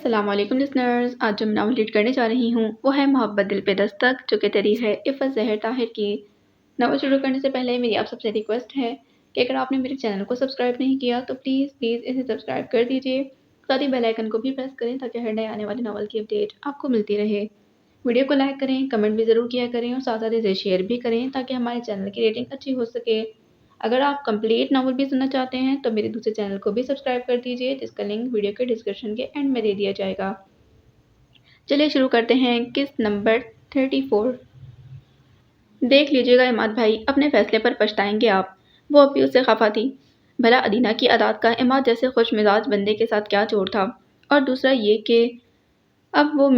السلام علیکم لسنرز، آج جو میں ناول ریڈ کرنے جا رہی ہوں وہ ہے محبت دل پہ دستک، جو کہ تحریر ہے عفت زہر طاہر کی۔ ناول شروع کرنے سے پہلے میری آپ سب سے ریکویسٹ ہے کہ اگر آپ نے میرے چینل کو سبسکرائب نہیں کیا تو پلیز اسے سبسکرائب کر دیجیے، ساتھ ہی بیل آئیکن کو بھی پریس کریں تاکہ ہر نئے آنے والے ناول کی اپڈیٹ آپ کو ملتی رہے۔ ویڈیو کو لائک کریں، کمنٹ بھی ضرور کیا کریں اور ساتھ اسے شیئر بھی کریں تاکہ ہمارے چینل کی ریٹنگ اچھی ہو سکے۔ اگر آپ کمپلیٹ ناول بھی سننا چاہتے ہیں تو میرے دوسرے چینل کو بھی سبسکرائب کر دیجیے، جس کا لنک ویڈیو کے ڈسکرپشن کے اینڈ میں دے دیا جائے گا۔ چلیے شروع کرتے ہیں قسط نمبر 34۔ دیکھ لیجیے گا عماد بھائی، اپنے فیصلے پر پچھتائیں گے آپ۔ وہ اب بھی اس سے خفا تھی۔ بھلا ادینہ کی عادات کا عماد جیسے خوش مزاج بندے کے ساتھ کیا جوڑ تھا، اور دوسرا یہ کہ اب وہ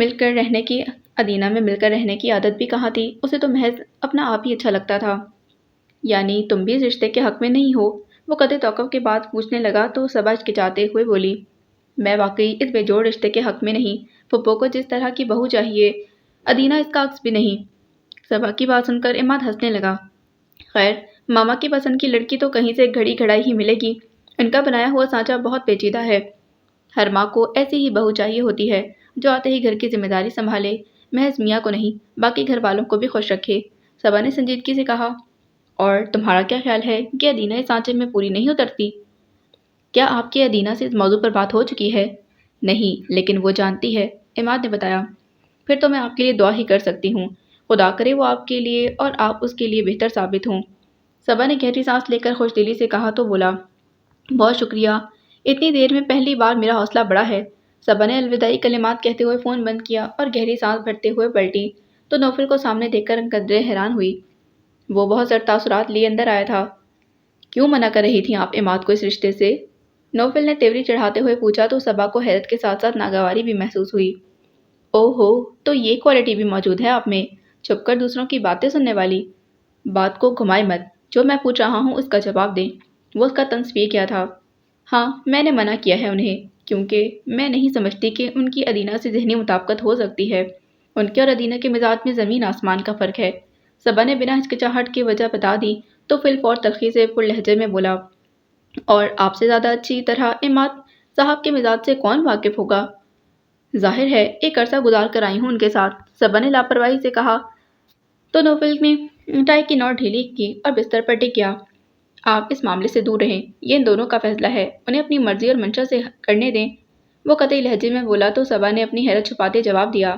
ادینہ میں مل کر رہنے کی عادت بھی کہاں تھی۔ اسے تو محض اپنا آپ ہی اچھا لگتا تھا۔ یعنی تم بھی اس رشتے کے حق میں نہیں ہو؟ وہ قدر توقف کے بعد پوچھنے لگا تو صبا ہچکچاتے ہوئے بولی، میں واقعی اس بے جوڑ رشتے کے حق میں نہیں۔ پھپھو کو جس طرح کی بہو چاہیے، ادینہ اس کا عکس بھی نہیں۔ صبا کی بات سن کر عماد ہنسنے لگا۔ خیر، ماما کی پسند کی لڑکی تو کہیں سے گھڑی گھڑائی ہی ملے گی۔ ان کا بنایا ہوا سانچہ بہت پیچیدہ ہے۔ ہر ماں کو ایسی ہی بہو چاہیے ہوتی ہے جو آتے ہی گھر کی ذمہ داری سنبھالے، محض میاں کو نہیں باقی گھر والوں کو بھی خوش رکھے۔ صبا نے سنجیدگی سے کہا، اور تمہارا کیا خیال ہے کہ ادینہ اس سانچے میں پوری نہیں اترتی؟ کیا آپ کی ادینہ سے اس موضوع پر بات ہو چکی ہے؟ نہیں، لیکن وہ جانتی ہے، عماد نے بتایا۔ پھر تو میں آپ کے لیے دعا ہی کر سکتی ہوں، خدا کرے وہ آپ کے لیے اور آپ اس کے لیے بہتر ثابت ہوں۔ صبا نے گہری سانس لے کر خوش دلی سے کہا تو بولا، بہت شکریہ، اتنی دیر میں پہلی بار میرا حوصلہ بڑھا ہے۔ صبا نے الوداعی کلمات کہتے ہوئے فون بند کیا اور گہری سانس بھرتے ہوئے پلٹی تو نوفل کو سامنے دیکھ کر قدرے حیران ہوئی۔ وہ بہت سر تاثرات لیے اندر آیا تھا۔ کیوں منع کر رہی تھیں آپ عماد کو اس رشتے سے؟ نوفل نے تیوری چڑھاتے ہوئے پوچھا تو صبا کو حیرت کے ساتھ ساتھ ناگواری بھی محسوس ہوئی۔ او ہو، تو یہ کوالٹی بھی موجود ہے آپ میں، چھپ کر دوسروں کی باتیں سننے والی۔ بات کو گھمائے مت، جو میں پوچھ رہا ہوں اس کا جواب دیں۔ وہ اس کا طنز پی گیا تھا۔ ہاں، میں نے منع کیا ہے انہیں، کیونکہ میں نہیں سمجھتی کہ ان کی ادینہ سے ذہنی مطابقت ہو سکتی ہے۔ ان کے اور ادینہ کے مزاج میں زمین آسمان کا فرق ہے۔ صبا نے بنا ہچکچاہٹ کی وجہ بتا دی تو فی الفور تلخی سے پر لہجے میں بولا، اور آپ سے زیادہ اچھی طرح عماد صاحب کے مزاج سے کون واقف ہوگا؟ ظاہر ہے ایک عرصہ گزار کر آئی ہوں ان کے ساتھ، صبا نے لاپرواہی سے کہا تو نوفل نے ٹائی کی نوٹ ڈھیلی کی اور بستر پر ٹک گیا۔ آپ اس معاملے سے دور رہیں، یہ ان دونوں کا فیصلہ ہے، انہیں اپنی مرضی اور منشا سے کرنے دیں۔ وہ قطعی لہجے میں بولا تو صبا نے اپنی حیرت چھپاتے جواب دیا،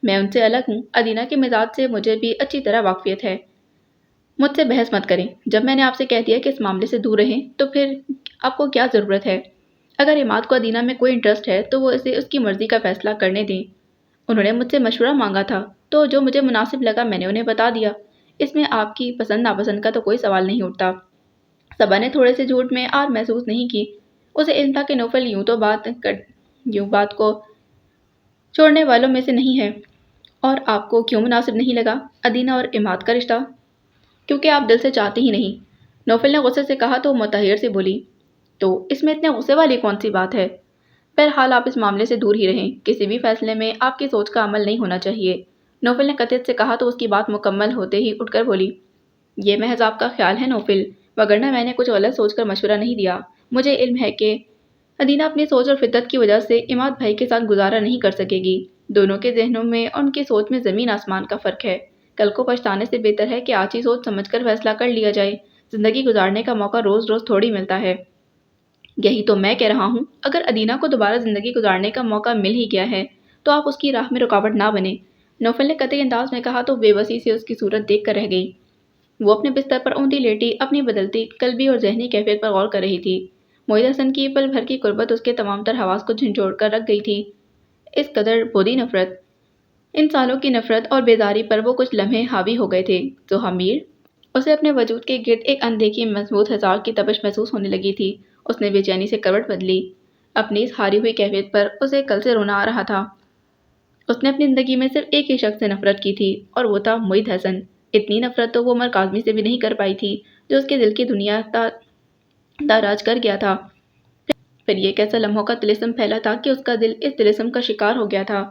میں ان سے الگ ہوں، ادینہ کے مزاج سے مجھے بھی اچھی طرح واقفیت ہے۔ مجھ سے بحث مت کریں، جب میں نے آپ سے کہہ دیا کہ اس معاملے سے دور رہیں تو پھر آپ کو کیا ضرورت ہے؟ اگر عماد کو ادینہ میں کوئی انٹرسٹ ہے تو وہ اسے اس کی مرضی کا فیصلہ کرنے دیں۔ انہوں نے مجھ سے مشورہ مانگا تھا تو جو مجھے مناسب لگا میں نے انہیں بتا دیا، اس میں آپ کی پسند ناپسند کا تو کوئی سوال نہیں اٹھتا۔ صبا نے تھوڑے سے جھوٹ میں آر محسوس نہیں کی۔ اسے علم تھا کہ نوفل یوں بات کو چھوڑنے والوں میں سے نہیں ہے۔ اور آپ کو کیوں مناسب نہیں لگا ادینہ اور عماد کا رشتہ؟ کیونکہ آپ دل سے چاہتے ہی نہیں، نوفل نے غصے سے کہا تو متحیر سے بولی، تو اس میں اتنے غصے والی کون سی بات ہے؟ بہرحال آپ اس معاملے سے دور ہی رہیں، کسی بھی فیصلے میں آپ کی سوچ کا عمل نہیں ہونا چاہیے۔ نوفل نے قطعیت سے کہا تو اس کی بات مکمل ہوتے ہی اٹھ کر بولی، یہ محض آپ کا خیال ہے نوفل، وگرنہ میں نے کچھ غلط سوچ کر مشورہ نہیں دیا۔ مجھے علم ہے کہ ادینہ اپنی سوچ اور فطرت کی وجہ سے عماد بھائی کے ساتھ گزارا نہیں کر سکے گی۔ دونوں کے ذہنوں میں اور ان کی سوچ میں زمین آسمان کا فرق ہے۔ کل کو پچھتانے سے بہتر ہے کہ آج ہی سوچ سمجھ کر فیصلہ کر لیا جائے۔ زندگی گزارنے کا موقع روز روز تھوڑی ملتا ہے۔ یہی تو میں کہہ رہا ہوں، اگر ادینہ کو دوبارہ زندگی گزارنے کا موقع مل ہی گیا ہے تو آپ اس کی راہ میں رکاوٹ نہ بنے۔ نوفل نے قطعی انداز میں کہا تو بے بسی سے اس کی صورت دیکھ کر رہ گئی۔ وہ اپنے بستر پر اونتی لیٹی اپنی بدلتی قلبی اور ذہنی کیفیت پر غور کر رہی تھی۔ معید حسن کی پل بھر کی قربت اس کے تمام تر حواس کو جھنجھوڑ کر رکھ گئی تھی۔ اس قدر بودی نفرت، ان سالوں کی نفرت اور بیداری پر وہ کچھ لمحے حاوی ہو گئے تھے۔ زحا میر، اسے اپنے وجود کے گرد ایک اندیکھی مضبوط ہزار کی تپش محسوس ہونے لگی تھی۔ اس نے بے چینی سے کروٹ بدلی۔ اپنی اس ہاری ہوئی کیفیت پر اسے کل سے رونا آ رہا تھا۔ اس نے اپنی زندگی میں صرف ایک ہی شخص سے نفرت کی تھی اور وہ تھا معید حسن۔ اتنی نفرت تو وہ عمر کاظمی سے بھی نہیں کر پائی تھی جو اس کے دل کی دنیا تاراج کر گیا تھا۔ پھر یہ کیسا لمحوں کا طلسم پھیلا تھا کہ اس کا دل اس طلسم کا شکار ہو گیا تھا۔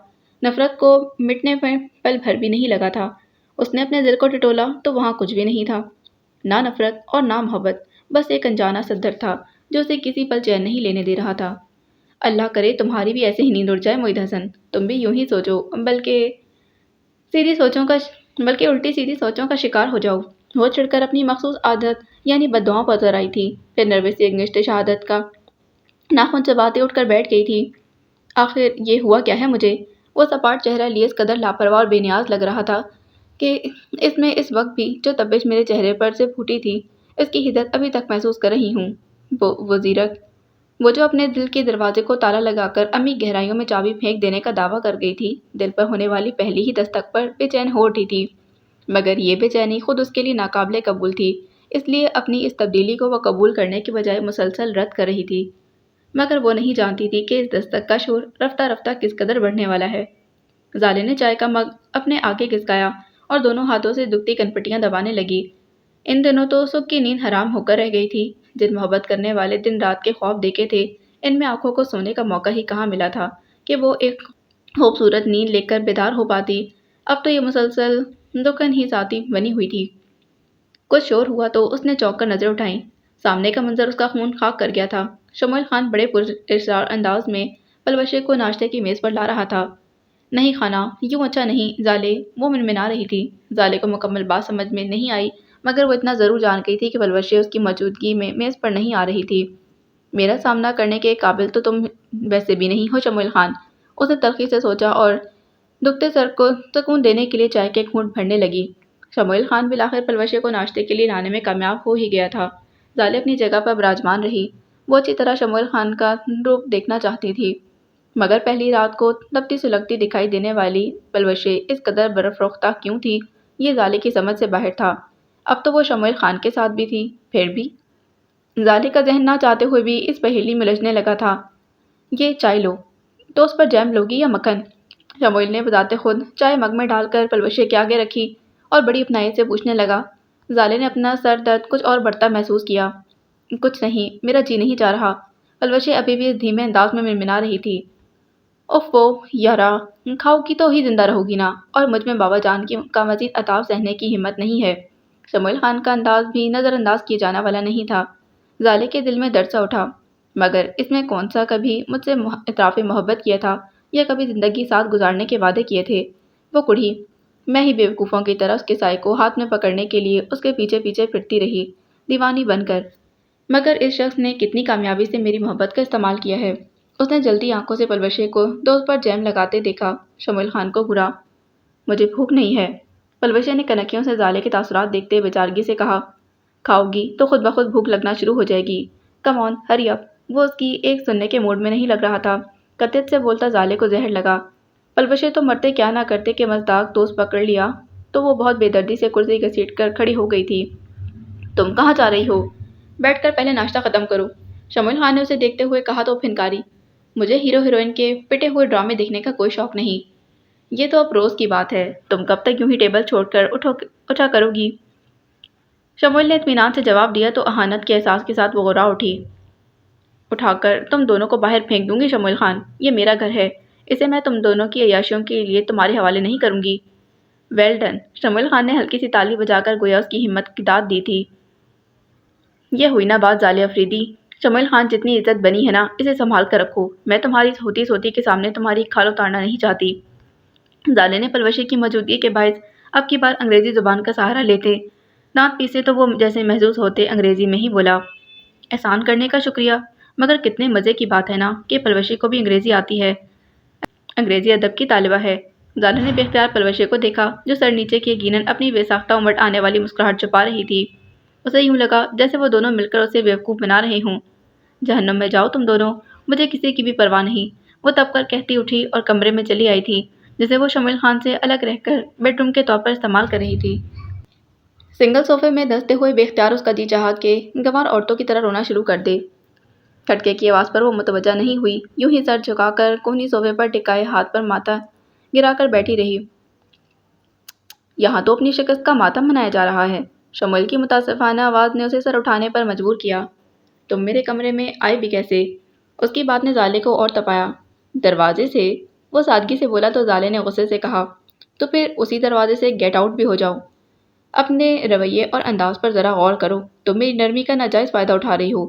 نفرت کو مٹنے میں پل بھر بھی نہیں لگا تھا۔ اس نے اپنے دل کو ٹٹولا تو وہاں کچھ بھی نہیں تھا، نہ نفرت اور نہ محبت، بس ایک انجانا سا درد تھا جو اسے کسی پل چین نہیں لینے دے رہا تھا۔ اللہ کرے تمہاری بھی ایسے ہی نیند اڑ جائے معید حسن، تم بھی یوں ہی سوچو، سیدھی سوچوں کا بلکہ الٹی سیدھی سوچوں کا شکار ہو جاؤ۔ وہ چڑھ کر اپنی مخصوص عادت یعنی بددعاؤں پر اتر آئی تھی، پھر نروس سی انگشت شہادت کا ناخن چباتے اٹھ کر بیٹھ گئی تھی۔ آخر یہ ہوا کیا ہے مجھے؟ وہ سپاٹ چہرہ لیے اس قدر لاپرواہ اور بے نیاز لگ رہا تھا کہ اس میں اس وقت بھی جو تپش میرے چہرے پر سے پھوٹی تھی اس کی حدت ابھی تک محسوس کر رہی ہوں۔ وہ زیرک، وہ جو اپنے دل کے دروازے کو تالا لگا کر امی گہرائیوں میں چابی پھینک دینے کا دعویٰ کر گئی تھی، دل پر ہونے والی پہلی ہی دستک پر بے چین ہو اٹھی تھی، مگر یہ بے چینی خود اس کے لیے ناقابل قبول تھی، اس لیے اپنی اس تبدیلی کو وہ قبول کرنے کے بجائے مسلسل رد کر رہی تھی۔ مگر وہ نہیں جانتی تھی کہ اس دستک کا شور رفتہ رفتہ کس قدر بڑھنے والا ہے۔ زالے نے چائے کا مگ اپنے آگے گھسکایا اور دونوں ہاتھوں سے دکھتی کنپٹیاں دبانے لگی۔ ان دنوں تو سکھ کی نیند حرام ہو کر رہ گئی تھی، جن محبت کرنے والے دن رات کے خواب دیکھے تھے ان میں آنکھوں کو سونے کا موقع ہی کہاں ملا تھا کہ وہ ایک خوبصورت نیند لے کر بیدار ہو پاتی۔ اب تو یہ مسلسل دکن ہی ساتھی بنی ہوئی تھی۔ کچھ شور ہوا تو اس نے چونک کر نظریں اٹھائیں۔ سامنے کا منظر اس کا خون خاک کر گیا تھا۔ شموئیل خان بڑے پراسرار انداز میں پلوشے کو ناشتے کی میز پر لا رہا تھا۔ نہیں خانہ، یوں اچھا نہیں زالے، وہ منمنا رہی تھی۔ زالے کو مکمل بات سمجھ میں نہیں آئی، مگر وہ اتنا ضرور جان گئی تھی کہ پلوشے اس کی موجودگی میں میز پر نہیں آ رہی تھی۔ میرا سامنا کرنے کے قابل تو تم ویسے بھی نہیں ہو شموئیل خان، اس نے تلخی سے سوچا اور دکھتے سر کو سکون دینے کے لیے چائے کے گھونٹ بھرنے لگی۔ شموئیل خان بالآخر پلوشے کو ناشتے کے لیے لانے میں کامیاب ہو ہی گیا تھا۔ زالے اپنی جگہ پر براجمان رہی۔ وہ اچھی طرح شموئیل خان کا روپ دیکھنا چاہتی تھی، مگر پہلی رات کو تپتی سلگتی دکھائی دینے والی پلوشے اس قدر برافروختہ کیوں تھی، یہ زالے کی سمجھ سے باہر تھا۔ اب تو وہ شموئیل خان کے ساتھ بھی تھی، پھر بھی زالے کا ذہن نہ چاہتے ہوئے بھی اس پہیلی میں الجھنے لگا تھا۔ یہ چائے لو، تو اس پر جیم لوگی یا مکھن؟ شموئیل نے بذات خود چائے مگ میں ڈال کر پلوشے کے آگے رکھی اور بڑی اپنائی سے پوچھنے لگا۔ زالے نے اپنا سر درد کچھ اور بڑھتا محسوس کیا۔ کچھ نہیں، میرا جی نہیں چاہ رہا۔ پلوشے ابھی بھی اس دھیمے انداز میں منمنا رہی تھی۔ اوفو یارا، کھاؤ گی تو ہی زندہ رہو گی نا، اور مجھ میں بابا جان کا مزید عطاف سہنے کی ہمت نہیں ہے۔ شموئیل خان کا انداز بھی نظر انداز کیے جانے والا نہیں تھا۔ زالے کے دل میں درد سا اٹھا، مگر اس میں کون سا کبھی مجھ سے اعتراف محبت کیا تھا یا کبھی زندگی ساتھ گزارنے کے وعدے کیے تھے؟ وہ کڑھی، میں ہی بیوقوفوں کی طرح اس کے سائے کو ہاتھ میں پکڑنے کے لیے اس کے پیچھے پیچھے پھرتی رہی، دیوانی بن کر۔ مگر اس شخص نے کتنی کامیابی سے میری محبت کا استعمال کیا ہے۔ اس نے جلتی آنکھوں سے پلوشے کو دوست پر جیم لگاتے دیکھا۔ شموئیل خان کو گھورا، مجھے بھوک نہیں ہے۔ پلوشے نے کنکیوں سے زالے کے تاثرات دیکھتے بیچارگی سے کہا، کھاؤ گی تو خود بخود بھوک لگنا شروع ہو جائے گی، کم آن ہری اپ۔ وہ اس کی ایک سننے کے موڈ میں نہیں لگ رہا تھا۔ قطعیت سے بولتا زالے کو زہر لگا۔ پلوشے تو مرتے کیا نہ کرتے کہ مزداق دوست پکڑ لیا تو وہ بہت بے دردی سے کرسی گھسیٹ کر کھڑی ہو گئی تھی۔ تم کہاں جا رہی ہو؟ بیٹھ کر پہلے ناشتہ ختم کرو۔ شموئیل خان نے اسے دیکھتے ہوئے کہا تو پھنکاری، مجھے ہیرو ہیروئن کے پٹے ہوئے ڈرامے دیکھنے کا کوئی شوق نہیں۔ یہ تو اب روز کی بات ہے، تم کب تک یوں ہی ٹیبل چھوڑ کر اٹھا کرو گی؟ شموئیل نے اطمینان سے جواب دیا تو اہانت کے احساس کے ساتھ وہ غرا اٹھی۔ اٹھا کر تم دونوں کو باہر پھینک دوں گی شموئیل خان، یہ میرا گھر ہے، اسے میں تم دونوں کی عیاشیوں کے لیے تمہارے حوالے نہیں کروں گی۔ ویل ڈن، شموئیل خان نے ہلکی سی تالی بجا کر گویا اس کی ہمت کی داد دی تھی۔ یہ ہوئی نا بات زالے افریدی، شموئیل خان جتنی عزت بنی ہے نا اسے سنبھال کر رکھو، میں تمہاری ہوتی سوتی کے سامنے تمہاری کھال اتارنا نہیں چاہتی۔ زالے نے پلوشے کی موجودگی کے باعث اب کی بار انگریزی زبان کا سہارا لیتے دانت پیسے تو وہ جیسے محظوظ ہوتے انگریزی میں ہی بولا، احسان کرنے کا شکریہ، مگر کتنے مزے کی بات ہے نا کہ پلوشے کو بھی انگریزی آتی ہے، انگریزی ادب کی طالبہ ہے۔ زالے نے بے اختیار پلوشے کو دیکھا جو سر نیچے کیے یقیناً اپنی بے ساختہ امٹ آنے والی مسکراہٹ چھپا رہی تھی۔ اسے یوں لگا جیسے وہ دونوں مل کر اسے بیوقوف بنا رہے ہوں۔ جہنم میں جاؤ تم دونوں، مجھے کسی کی بھی پرواہ نہیں، وہ تب کر کہتی اٹھی اور کمرے میں چلی آئی تھی جسے وہ شموئیل خان سے الگ رہ کر بیڈ روم کے طور پر استعمال کر رہی تھی۔ سنگل صوفے میں دھنستے ہوئے بے اختیار اس کا جی چاہا کہ گنوار عورتوں کی طرح رونا شروع کر دے۔ کھٹکے کی آواز پر وہ متوجہ نہیں ہوئی، یوں ہی سر جھکا کر کوہنی صوفے پر ٹکائے ہاتھ پر ماتھا گرا کر بیٹھی رہی۔ یہاں تو اپنی شکست کا ماتم منایا جا رہا ہے۔ شموئیل کی متاسفانہ آواز نے اسے سر اٹھانے پر مجبور کیا۔ تم میرے کمرے میں آئے بھی کیسے؟ اس کی بات نے زالے کو اور تپایا۔ دروازے سے، وہ سادگی سے بولا تو زالے نے غصے سے کہا، تو پھر اسی دروازے سے گیٹ آؤٹ بھی ہو جاؤ۔ اپنے رویے اور انداز پر ذرا غور کرو، تم میری نرمی کا ناجائز فائدہ اٹھا رہی ہو۔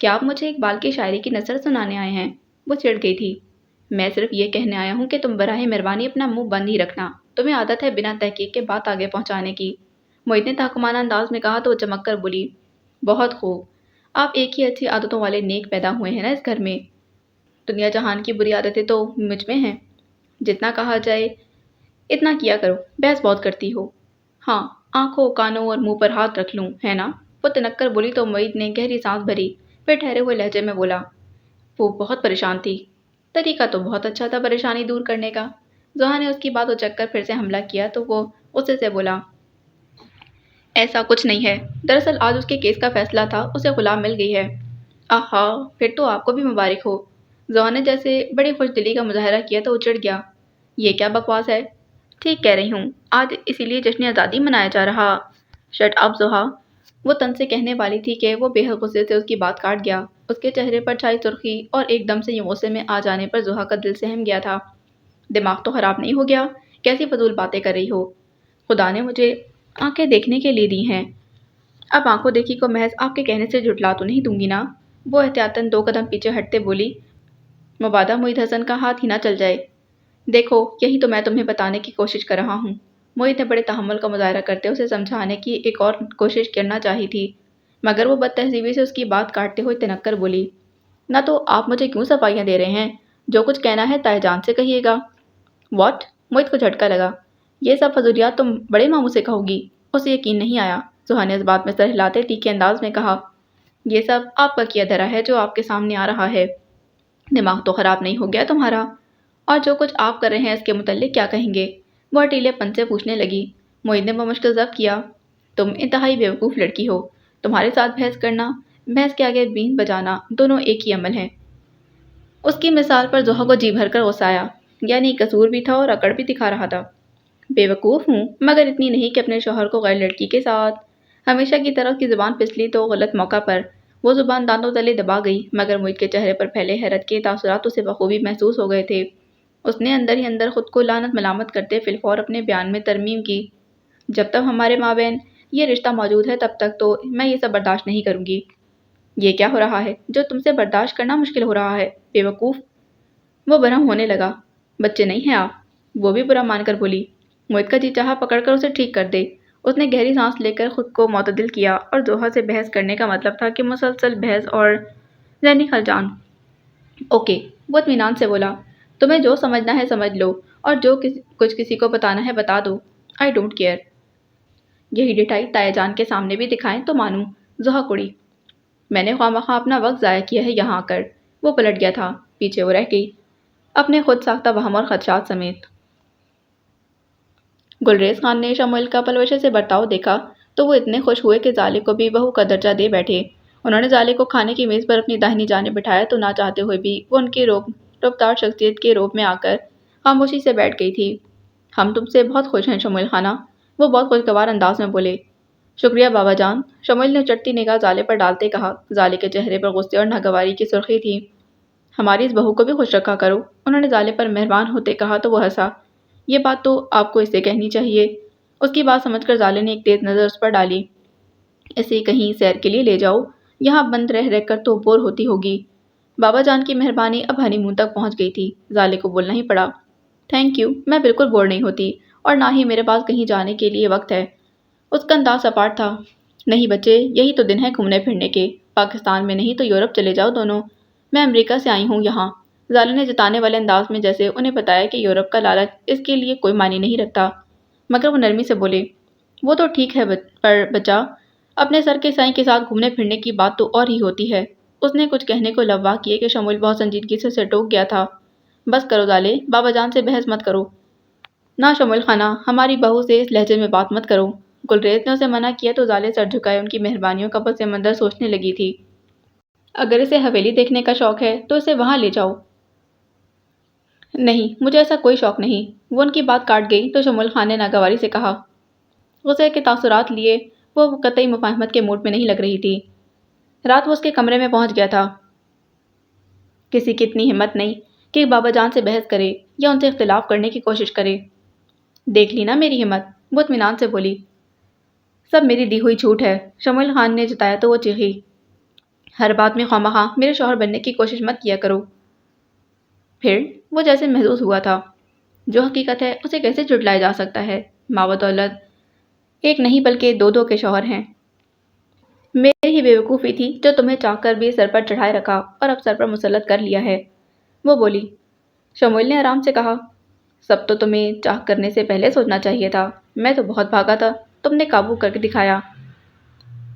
کیا آپ مجھے اقبال کی شاعری کی نثر سنانے آئے ہیں؟ وہ چڑ گئی تھی۔ میں صرف یہ کہنے آیا ہوں کہ تم براہ مہربانی اپنا منہ بند ہی رکھنا۔ تمہیں عادت ہے بنا تحقیق کے بات آگے پہنچانے کی۔ معید نے تحکمانہ انداز میں کہا تو وہ چمک کر بولی، بہت خوب۔ آپ ایک ہی اچھی عادتوں والے نیک پیدا ہوئے ہیں نا اس گھر میں۔ دنیا جہان کی بری عادتیں تو مجھ میں ہیں۔ جتنا کہا جائے اتنا کیا کرو، بحث بہت کرتی ہو۔ ہاں، آنکھوں کانوں اور منہ پر ہاتھ رکھ لوں، ہے نا؟ وہ تنک کر بولی تو معید نے گہری سانس بھری، پھر ٹھہرے ہوئے لہجے میں بولا، وہ بہت پریشان تھی۔ طریقہ تو بہت اچھا تھا پریشانی دور کرنے کا۔ زحا نے اس کی بات اچک کر پھر سے حملہ کیا تو وہ غصے سے بولا، ایسا کچھ نہیں ہے۔ دراصل آج اس کے کیس کا فیصلہ تھا، اسے غلام مل گئی ہے۔ آہا، پھر تو آپ کو بھی مبارک ہو۔ زحا نے جیسے بڑی خوش دلی کا مظاہرہ کیا تو وہ چڑ گیا، یہ کیا بکواس ہے؟ ٹھیک کہہ رہی ہوں، آج اسی لیے جشن آزادی منایا جا رہا۔ شٹ اپ زحا، وہ تن سے کہنے والی تھی کہ وہ بے حد غصے سے اس کی بات کاٹ گیا۔ اس کے چہرے پر چھائی سرخی اور ایک دم سے یوں غصے میں آ جانے پر زحا کا دل سہم گیا تھا۔ دماغ تو خراب نہیں ہو گیا؟ کیسی فضول باتیں کر رہی ہو؟ خدا نے مجھے آنکھیں دیکھنے کے لیے دی ہیں، اب آنکھوں دیکھی کو محض آپ کے کہنے سے جھٹلا تو نہیں دوں گی نا؟ وہ احتیاطاً 2 قدم پیچھے ہٹتے بولی، مبادا معید حسن کا ہاتھ ہی نہ چل جائے۔ دیکھو، یہی تو میں تمہیں بتانے کی کوشش کر رہا ہوں۔ معید نے بڑے تحمل کا مظاہرہ کرتے اسے سمجھانے کی ایک اور کوشش کرنا چاہی تھی، مگر وہ بد تہذیبی سے اس کی بات کاٹتے ہوئے تنک کر بولی، نہ تو آپ مجھے کیوں صفائیاں دے رہے ہیں؟ جو کچھ کہنا ہے تائے جان سے کہیے گا۔ واٹ؟ معید کو جھٹکا لگا، یہ سب فضولیات تم بڑے ماموں سے کہو گی؟ اسے یقین نہیں آیا۔ زحا نے اس بات میں سر ہلاتے تیکھے انداز میں کہا، یہ سب آپ کا کیا دھرا ہے جو آپ کے سامنے آ رہا ہے۔ دماغ تو خراب نہیں ہو گیا تمہارا؟ اور جو کچھ آپ کر رہے ہیں اس کے متعلق کیا کہیں گے؟ وہ ہٹیلے پن سے پوچھنے لگی۔ معید نے بمشکل ضبط کیا، تم انتہائی بیوقوف لڑکی ہو۔ تمہارے ساتھ بحث کرنا، بحث کے آگے بین بجانا، دونوں ایک ہی عمل ہیں۔ اس کی مثال پر زحا کو جی بھر کر غصہ آیا، یعنی قصور بھی تھا اور اکڑ بھی دکھا رہا تھا۔ بیوقوف ہوں، مگر اتنی نہیں کہ اپنے شوہر کو غیر لڑکی کے ساتھ۔ ہمیشہ کی طرح کی زبان پھسلی تو غلط موقع پر وہ زبان دانتوں تلے دبا گئی، مگر معید کے چہرے پر پھیلے حیرت کے تاثرات اسے بخوبی محسوس ہو گئے تھے۔ اس نے اندر ہی اندر خود کو لعنت ملامت کرتے فی الفور اپنے بیان میں ترمیم کی، جب تک ہمارے مابین یہ رشتہ موجود ہے تب تک تو میں یہ سب برداشت نہیں کروں گی۔ یہ کیا ہو رہا ہے جو تم سے برداشت کرنا مشکل ہو رہا ہے، بیوقوف؟ وہ برہم ہونے لگا، بچے نہیں ہیں آپ؟ وہ بھی برا مان کر بولی۔ معید کا جی چاہا پکڑ کر اسے ٹھیک کر دے۔ اس نے گہری سانس لے کر خود کو معتدل کیا، اور زحا سے بحث کرنے کا مطلب تھا کہ مسلسل بحث اور ذہنی خلجان۔ اوکے، وہ اطمینان سے بولا، تمہیں جو سمجھنا ہے سمجھ لو، اور جو کچھ کسی کو بتانا ہے بتا دو، آئی ڈونٹ کیئر۔ یہی ڈٹھائی تائے جان کے سامنے بھی دکھائیں تو مانوں۔ زحا کڑی، میں نے خواہ اپنا وقت ضائع کیا ہے یہاں آ کر۔ وہ پلٹ گیا تھا، پیچھے وہ رہ گئی، اپنے خود ساختہ وہم اور خدشات سمیت۔ گلریز خان نے شموئیل کا پلوشے سے برتاؤ دیکھا تو وہ اتنے خوش ہوئے کہ زالے کو بھی بہو کا درجہ دے بیٹھے۔ انہوں نے زالے کو کھانے کی میز پر اپنی داہنی جانب بٹھایا تو نہ چاہتے ہوئے بھی وہ ان کی رفتار شخصیت کے روب میں آ کر خاموشی سے بیٹھ گئی تھی۔ ہم تم سے بہت خوش ہیں شموئیل خانہ، وہ بہت خوشگوار انداز میں بولے۔ شکریہ بابا جان، شموئیل نے چٹتی نگاہ زالے پر ڈالتے کہا۔ زالے کے چہرے پر غصے اور ناگواری کی سرخی تھی۔ ہماری اس بہو کو بھی خوش رکھا کرو، انہوں نے زالے پر مہربان ہوتے کہا تو وہ ہنسا۔ یہ بات تو آپ کو اس سے کہنی چاہیے۔ اس کی بات سمجھ کر زالے نے ایک تیز نظر اس پر ڈالی۔ اسے کہیں سیر کے لیے لے جاؤ، یہاں بند رہ کر تو بور ہوتی ہوگی۔ بابا جان کی مہربانی اب ہنی مون تک پہنچ گئی تھی، زالے کو بولنا ہی پڑا۔ تھینک یو، میں بالکل بور نہیں ہوتی، اور نہ ہی میرے پاس کہیں جانے کے لیے وقت ہے۔ اس کا انداز سپاٹ تھا۔ نہیں بچے، یہی تو دن ہے گھومنے پھرنے کے، پاکستان میں نہیں تو یورپ چلے جاؤ دونوں۔ میں امریکہ سے آئی ہوں یہاں۔ زالے نے جتانے والے انداز میں جیسے انہیں بتایا کہ یورپ کا لالچ اس کے لیے کوئی معنی نہیں رکھتا، مگر وہ نرمی سے بولے، وہ تو ٹھیک ہے پر بچہ، اپنے سر کے سائیں کے ساتھ گھومنے پھرنے کی بات تو اور ہی ہوتی ہے۔ اس نے کچھ کہنے کو لبوا کیے کہ شموئیل بہت سنجیدگی سے اسے ٹوک گیا تھا۔ بس کرو زالے، بابا جان سے بحث مت کرو۔ نہ شموئیل خانہ، ہماری بہو سے اس لہجے میں بات مت کرو۔ گلریز نے اسے منع کیا تو زالے سر جھکائے ان کی مہربانیوں کا پس منظر سوچنے لگی تھی۔ اگر اسے حویلی دیکھنے کا شوق ہے تو اسے وہاں لے جاؤ۔ نہیں، مجھے ایسا کوئی شوق نہیں۔ وہ ان کی بات کاٹ گئی تو شموئیل خان نے ناگواری سے کہا۔ غصے کے تاثرات لیے وہ قطعی مفاہمت کے موڈ میں نہیں لگ رہی تھی۔ رات وہ اس کے کمرے میں پہنچ گیا تھا۔ کسی کی اتنی ہمت نہیں کہ بابا جان سے بحث کرے یا ان سے اختلاف کرنے کی کوشش کرے۔ دیکھ لی نا میری ہمت، وہ اطمینان سے بولی۔ سب میری دی ہوئی جھوٹ ہے، شموئیل خان نے جتایا تو وہ چیخی۔ ہر بات میں خوامخواہ میرے شوہر بننے کی کوشش مت کیا کرو۔ پھر وہ جیسے محظوظ ہوا تھا، جو حقیقت ہے اسے کیسے جھٹلایا جا سکتا ہے؟ ماں و دولت ایک نہیں بلکہ دو دو کے شوہر ہیں۔ میری ہی بیوقوفی تھی جو تمہیں چاہ کر بھی سر پر چڑھائے رکھا اور اب سر پر مسلط کر لیا ہے۔ وہ بولی۔ شمویل نے آرام سے کہا، سب تو تمہیں چاہ کرنے سے پہلے سوچنا چاہیے تھا۔ میں تو بہت بھاگا تھا، تم نے قابو کر کے دکھایا۔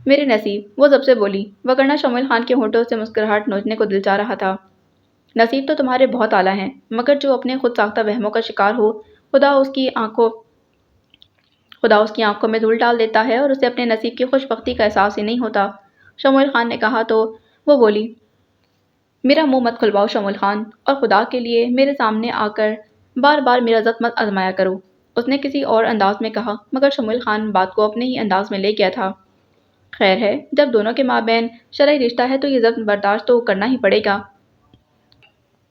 میرے نصیب، وہ سب سے بولی، وگرنہ شمویل خان کے ہونٹوں سے مسکراہٹ نوچنے کو دل چاہ رہا تھا۔ نصیب تو تمہارے بہت اعلیٰ ہیں، مگر جو اپنے خود ساختہ وہموں کا شکار ہو، خدا اس کی آنکھوں میں دھول ڈال دیتا ہے اور اسے اپنے نصیب کی خوش بختی کا احساس ہی نہیں ہوتا۔ شمویل خان نے کہا تو وہ بولی، میرا منہ مت کھلواؤ شمویل خان، اور خدا کے لیے میرے سامنے آ کر بار بار میرا ضبط مت آزمایا کرو۔ اس نے کسی اور انداز میں کہا، مگر شمویل خان بات کو اپنے ہی انداز میں لے گیا تھا۔ خیر ہے، جب دونوں کے مابین شرعی رشتہ ہے تو یہ ضبط برداشت تو کرنا ہی پڑے گا۔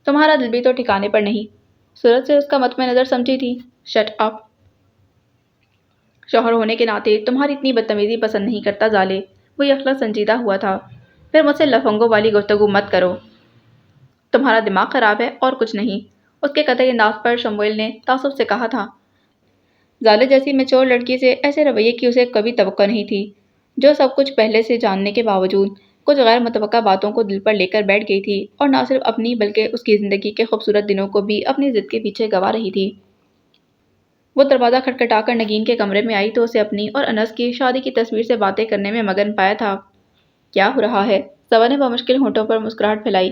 تمہارا دل بھی تو ٹھکانے پر نہیں۔ صورت سے اس کا مطمع نظر سمجھی تھی۔ Shut up! شوہر ہونے کے ناطے تمہاری اتنی بدتمیزی پسند نہیں کرتا ظالے۔ وہ یکلخت سنجیدہ ہوا تھا۔ پھر مجھ سے لفنگوں والی گفتگو مت کرو۔ تمہارا دماغ خراب ہے اور کچھ نہیں۔ اس کے قطعی انداز پر شمویل نے تعصب سے کہا تھا۔ ظالے جیسی میچور لڑکی سے ایسے رویے کی اسے کبھی توقع نہیں تھی، جو سب کچھ پہلے سے جاننے کے باوجود کچھ غیر متوقع باتوں کو دل پر لے کر بیٹھ گئی تھی اور نہ صرف اپنی بلکہ اس کی زندگی کے خوبصورت دنوں کو بھی اپنی ضد کے پیچھے گنوا رہی تھی۔ وہ دروازہ کھٹکھٹا کر نگین کے کمرے میں آئی تو اسے اپنی اور انس کی شادی کی تصویر سے باتیں کرنے میں مگن پایا تھا۔ کیا ہو رہا ہے؟ صبا نے بمشکل ہونٹوں پر مسکراہٹ پھیلائی۔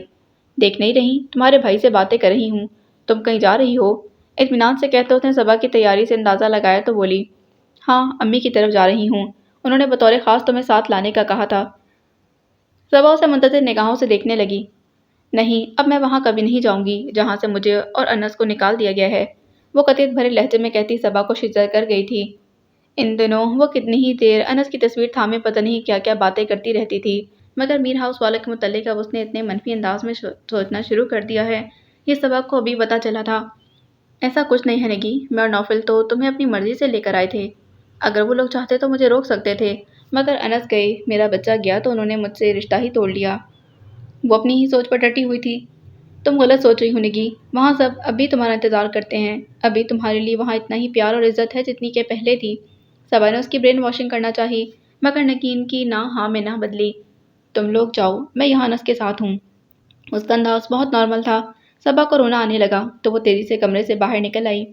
دیکھ نہیں رہی؟ تمہارے بھائی سے باتیں کر رہی ہوں۔ تم کہیں جا رہی ہو؟ اطمینان سے کہتے اس نے صبا کی تیاری سے اندازہ لگایا تو بولی، ہاں امی کی طرف جا رہی ہوں، انہوں نے بطور خاص تمہیں ساتھ لانے کا کہا تھا۔ صبا اسے منتظر نگاہوں سے دیکھنے لگی۔ نہیں، اب میں وہاں کبھی نہیں جاؤں گی جہاں سے مجھے اور انس کو نکال دیا گیا ہے، وہ قطعیت بھرے لہجے میں کہتی صبا کو شجر کر گئی تھی۔ ان دنوں وہ کتنی ہی دیر انس کی تصویر تھامے پتہ نہیں کیا کیا باتیں کرتی رہتی تھی، مگر میر ہاؤس والوں کے متعلق اب اس نے اتنے منفی انداز میں سوچنا شروع کر دیا ہے، یہ صبا کو ابھی پتہ چلا تھا۔ ایسا کچھ نہیں ہے نگی، میں اور نوفل تو تمہیں اپنی مرضی سے لے کر آئے تھے۔ اگر وہ لوگ چاہتے تو مجھے روک سکتے تھے، مگر انس گئے، میرا بچہ گیا تو انہوں نے مجھ سے رشتہ ہی توڑ لیا۔ وہ اپنی ہی سوچ پر ڈٹی ہوئی تھی۔ تم غلط سوچ رہی ہو نگی، وہاں سب ابھی تمہارا انتظار کرتے ہیں، ابھی تمہارے لیے وہاں اتنا ہی پیار اور عزت ہے جتنی کہ پہلے تھی۔ صبا نے اس کی برین واشنگ کرنا چاہی، مگر نگین کی نہ ہاں میں نہ بدلی۔ تم لوگ جاؤ، میں یہاں انس کے ساتھ ہوں۔ اس کا انداز بہت نارمل تھا۔ صبا کو رونا آنے لگا تو وہ تیزی سے کمرے سے باہر نکل آئی۔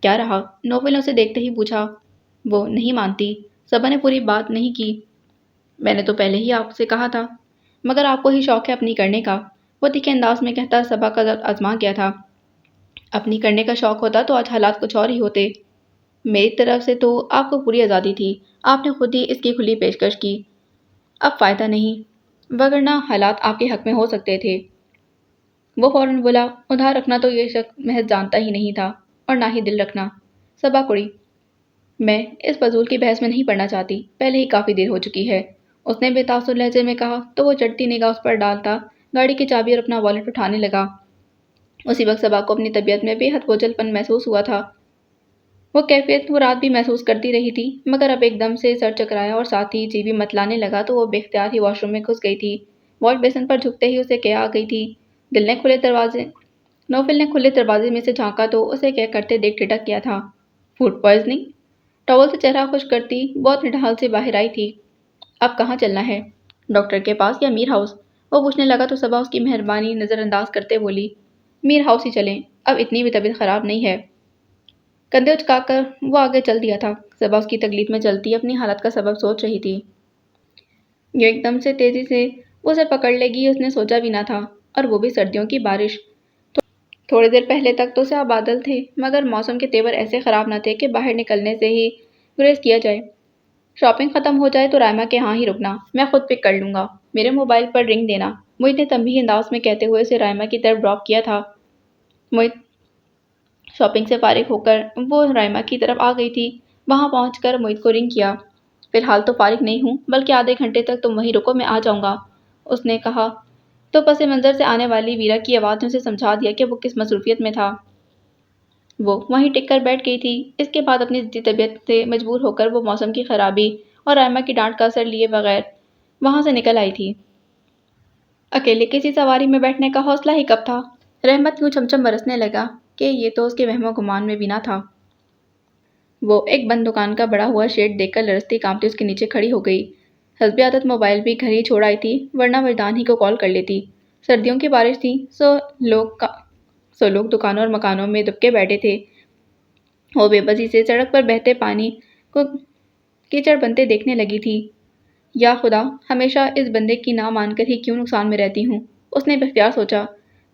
کیا رہا؟ نوفل نے اسے دیکھتے ہی پوچھا۔ وہ نہیں مانتی۔ صبا نے پوری بات نہیں کی۔ میں نے تو پہلے ہی آپ سے کہا تھا، مگر آپ کو ہی شوق ہے اپنی کرنے کا، وہ تیکھے انداز میں کہتا صبا کا ضبط آزما گیا تھا۔ اپنی کرنے کا شوق ہوتا تو آج حالات کچھ اور ہی ہوتے۔ میری طرف سے تو آپ کو پوری آزادی تھی، آپ نے خود ہی اس کی کھلی پیشکش کی۔ اب فائدہ نہیں، وگرنہ حالات آپ کے حق میں ہو سکتے تھے۔ وہ فوراً بولا، ادھار رکھنا تو یہ شخص محض جانتا ہی نہیں تھا، اور نہ ہی دل رکھنا۔ صبا کڑی، میں اس فضول کی بحث میں نہیں پڑنا چاہتی، پہلے ہی کافی دیر ہو چکی ہے، اس نے بے تاثر لہجے میں کہا تو وہ چڑھتی نگاہ اس پر ڈالتا گاڑی کی چابی اور اپنا والیٹ اٹھانے لگا۔ اسی وقت صبا کو اپنی طبیعت میں بے حد بوجھل پن محسوس ہوا تھا۔ وہ کیفیت وہ رات بھی محسوس کرتی رہی تھی، مگر اب ایک دم سے سر چکرایا اور ساتھ ہی جی بھی متلانے لگا تو وہ بے اختیار ہی واش روم میں گھس گئی تھی۔ واش بیسن پر جھکتے ہی اسے کیا آ گئی تھی۔ نوفل نے کھلے دروازے میں سے جھانکا تو اسے کیا کرتے دیکھ ٹھٹک گیا تھا۔ Food poisoning? ٹاول سے چہرہ خشک کرتی بہت نڈھال سے باہر آئی تھی۔ اب کہاں چلنا ہے؟ ڈاکٹر کے پاس یا میر ہاؤس؟ وہ پوچھنے لگا تو صبا اس کی مہربانی نظر انداز کرتے بولی، میر ہاؤس ہی چلیں، اب اتنی بھی طبیعت خراب نہیں ہے۔ کندھے اچکا کر وہ آگے چل دیا تھا۔ صبا اس کی تکلیف میں چلتی اپنی حالت کا سبب سوچ رہی تھی۔ یہ ایک دم سے تیزی سے اسے پکڑ لے گی اس نے سوچا بھی نہ تھا، اور وہ بھی سردیوں کی بارش۔ تھوڑی دیر پہلے تک تو سیاہ بادل تھے، مگر موسم کے تیور ایسے خراب نہ تھے کہ باہر نکلنے سے ہی گریز کیا جائے۔ شاپنگ ختم ہو جائے تو رائما کے ہاں ہی رکنا، میں خود پک کر لوں گا، میرے موبائل پر رنگ دینا، موہت نے تنبیہی انداز میں کہتے ہوئے اسے رائما کی طرف ڈراپ کیا تھا۔ موہت شاپنگ سے فارغ ہو کر وہ رائما کی طرف آ گئی تھی۔ وہاں پہنچ کر موہت کو رنگ کیا۔ فی الحال تو فارغ نہیں ہوں، بلکہ آدھے گھنٹے تک تم وہیں رکو، میں آ جاؤں گا، اس نے کہا تو پس منظر سے آنے والی ویرا کی آواز نے اسے سمجھا دیا کہ وہ کس مصروفیت میں تھا۔ وہ وہیں ٹک کر بیٹھ گئی تھی۔ اس کے بعد اپنی ضدی طبیعت سے مجبور ہو کر وہ موسم کی خرابی اور رائما کی ڈانٹ کا اثر لیے بغیر وہاں سے نکل آئی تھی۔ اکیلے کسی سواری میں بیٹھنے کا حوصلہ ہی کب تھا۔ رحمت یوں چھمچم برسنے لگا کہ یہ تو اس کے وہم و گمان میں بھی نہ تھا۔ وہ ایک بند دکان کا بڑا ہوا شیڈ دیکھ کر لرزتی کانپتی اس کے نیچے کھڑی ہو گئی۔ حسب عادت موبائل بھی گھر ہی چھوڑ آئی تھی، ورنہ وجدان ہی کو کال کر لیتی۔ سردیوں کی بارش تھی، سو لوگ دکانوں اور مکانوں میں دبکے بیٹھے تھے۔ وہ بے بسی سے سڑک پر بہتے پانی کو کیچڑ بنتے دیکھنے لگی تھی۔ یا خدا، ہمیشہ اس بندے کی نہ مان کر ہی کیوں نقصان میں رہتی ہوں، اس نے بے اختیار سوچا۔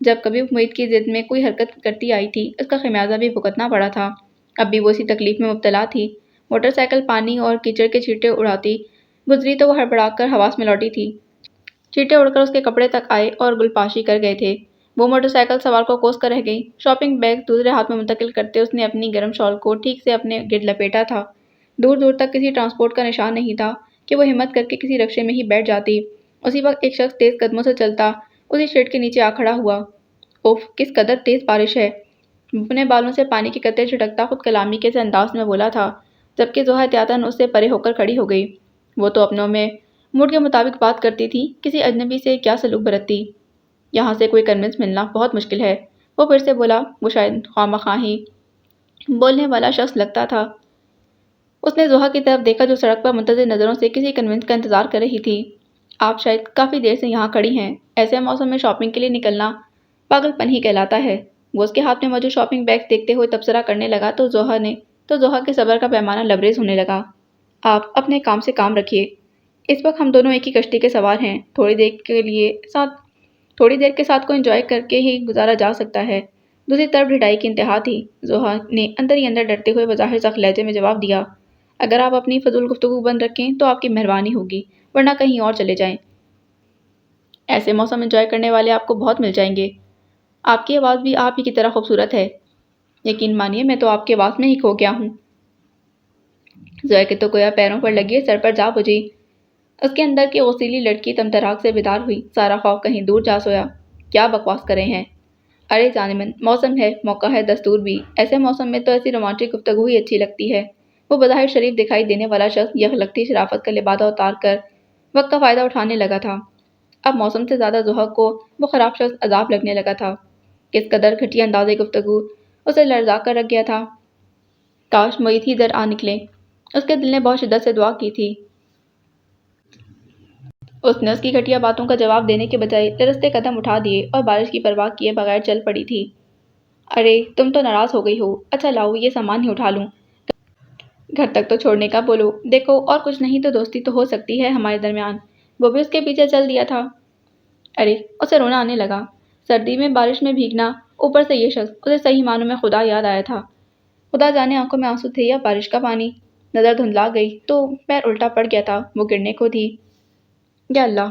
جب کبھی امید کی ضد میں کوئی حرکت کرتی آئی تھی، اس کا خمیازہ بھی بھگتنا پڑا تھا۔ اب بھی وہ اسی تکلیف میں مبتلا تھی۔ موٹر سائیکل پانی اور کیچڑ کے چھینٹے اڑاتی گزری تو وہ ہڑبڑا کر حواس میں لوٹی تھی۔ چھینٹے اڑ کر اس کے کپڑے تک آئے اور گل پاشی کر گئے تھے۔ وہ موٹر سائیکل سوار کو کوس کر رہ گئی۔ شاپنگ بیگ دوسرے ہاتھ میں منتقل کرتے اس نے اپنی گرم شال کو ٹھیک سے اپنے گرد لپیٹا تھا۔ دور دور تک کسی ٹرانسپورٹ کا نشان نہیں تھا کہ وہ ہمت کر کے کسی رکشے میں ہی بیٹھ جاتی۔ اسی وقت ایک شخص تیز قدموں سے چلتا اسی شیڈ کے نیچے آ کھڑا ہوا۔ اوف، کس قدر تیز بارش ہے! اپنے بالوں سے پانی کے قطرے چھٹکتا خود کلامی کے سے انداز میں بولا تھا، جبکہ زوہا احتیاطاً اس سے پرے ہو کر کھڑی ہو گئی۔ وہ تو اپنوں میں موڈ کے مطابق بات کرتی تھی، کسی اجنبی سے کیا سلوک برتتی۔ یہاں سے کوئی کنونس ملنا بہت مشکل ہے۔ وہ پھر سے بولا، وہ شاید خواہ ہی بولنے والا شخص لگتا تھا۔ اس نے زوہا کی طرف دیکھا جو سڑک پر منتظر نظروں سے کسی کنونس کا انتظار کر رہی تھی۔ آپ شاید کافی دیر سے یہاں کھڑی ہیں۔ ایسے موسم میں شاپنگ کے لیے نکلنا پاگل پن ہی کہلاتا ہے۔ وہ اس کے ہاتھ میں موجود شاپنگ بیگ دیکھتے ہوئے تبصرہ کرنے لگا تو زوہا کے صبر کا پیمانہ لبریز ہونے لگا۔ آپ اپنے کام سے کام رکھیے۔ اس وقت ہم دونوں ایک ہی کشتی کے سوار ہیں۔ تھوڑی دیر کے ساتھ کو انجوائے کر کے ہی گزارا جا سکتا ہے۔ دوسری طرف ڈھٹائی کی انتہا تھی۔ زوہا نے اندر ہی اندر ڈرتے ہوئے بظاہر سخت لہجے میں جواب دیا، اگر آپ اپنی فضول گفتگو بند رکھیں تو آپ کی مہربانی ہوگی، ورنہ کہیں اور چلے جائیں۔ ایسے موسم انجوائے کرنے والے آپ کو بہت مل جائیں گے۔ آپ کی آواز بھی آپ ہی کی طرح خوبصورت ہے۔ یقین مانیے میں تو آپ کی آواز میں ہی کھو گیا ہوں۔ زوہا کے تو گویا پیروں پر لگی سر پر جا بجھی۔ اس کے اندر کی غسیلی لڑکی تمتراک سے بیدار ہوئی، سارا خوف کہیں دور جا سویا۔ کیا بکواس کر رہے ہیں؟ ارے جانمن، موسم ہے، موقع ہے، دستور بھی۔ ایسے موسم میں تو ایسی رومانٹک گفتگو ہی اچھی لگتی ہے۔ وہ بظاہر شریف دکھائی دینے والا شخص یکلگتی شرافت کا لبادہ اتار کر وقت کا فائدہ اٹھانے لگا تھا۔ اب موسم سے زیادہ زوہا کو وہ خراب شخص عذاب لگنے لگا تھا۔ کس قدر گھٹیا انداز گفتگو اسے لرزا کر رکھ گیا تھا۔ کاش معید ہی ادھر آ نکلے۔ اس کے دل نے بہت شدت سے دعا کی تھی۔ اس نے اس کی گھٹیا باتوں کا جواب دینے کے بجائے لرزتے قدم اٹھا دیے اور بارش کی پرواہ کیے بغیر چل پڑی تھی۔ ارے تم تو ناراض ہو گئی ہو، اچھا لاؤ یہ سامان ہی اٹھا لوں۔ گھر تک تو چھوڑنے کا بولو، دیکھو اور کچھ نہیں تو دوستی تو ہو سکتی ہے ہمارے درمیان۔ وہ بھی اس کے پیچھے چل دیا تھا۔ ارے اسے رونا آنے لگا۔ سردی میں بارش میں بھیگنا، اوپر سے یہ شخص، اسے صحیح معنوں میں خدا یاد آیا تھا۔ خدا جانے آنکھوں میں آنسو تھے یا بارش کا پانی۔ نظر دھندلا گئی تو پیر الٹا پڑ گیا تھا، وہ گرنے کو تھی۔ یا اللہ!